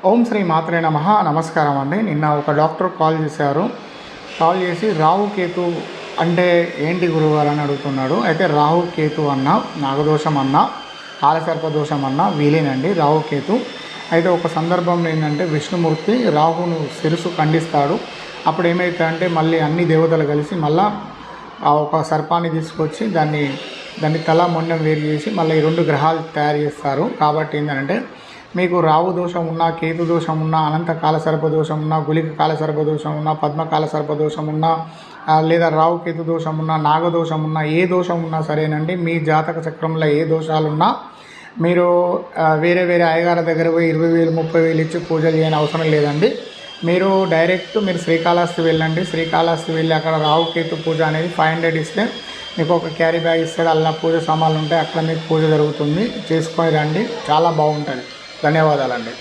ఓం శ్రీ మాత్రే నమః. నమస్కారం అండి. నిన్న ఒక డాక్టర్ కాల్ చేసి రాహు కేతు అంటే ఏంటి గురువారు అని అడుగుతున్నాడు. అయితే రాహు కేతు అన్న, నాగదోషం అన్న, కాలసర్పదోషం అన్న వీలేనండి రాహు కేతు. అయితే ఒక సందర్భంలో ఏంటంటే విష్ణుమూర్తి రాహును శిరస్సు ఖండిస్తాడు. అప్పుడు ఏమవుతుందంటే మళ్ళీ అన్ని దేవతలు కలిసి మళ్ళీ ఆ ఒక సర్పాన్ని తీసుకొచ్చి దాన్ని తల మొండం వేరు చేసి మళ్ళీ ఈ 2 గ్రహాలు తయారు చేస్తారు. కాబట్టి ఏంటంటే మీకు రాహు దోషం ఉన్నా, కేతు దోషం ఉన్నా, అనంత కాల సర్పదోషం ఉన్నా, గుళిక కాల సర్పదోషం ఉన్నా, పద్మకాల సర్పదోషం ఉన్నా, లేదా రాహు కేతు దోషం ఉన్నా, నాగదోషం ఉన్నా, ఏ దోషం ఉన్నా సరేనండి. మీ జాతక చక్రంలో ఏ దోషాలున్నా మీరు వేరే అయ్యగారి దగ్గర పోయి 20,000 30,000 ఇచ్చి పూజలు చేయని అవసరం లేదండి. మీరు డైరెక్ట్ శ్రీకాళహస్తి వెళ్ళండి. శ్రీకాళహస్తి వెళ్ళి అక్కడ రాహుకేతు పూజ అనేది 500 ఇస్తే మీకు ఒక క్యారీ బ్యాగ్ ఇస్తాడు. అలా పూజ సామాన్లు ఉంటాయి, అక్కడ మీకు పూజ జరుగుతుంది. చేసుకొని రండి, చాలా బాగుంటుంది. ధన్యవాదాలండి.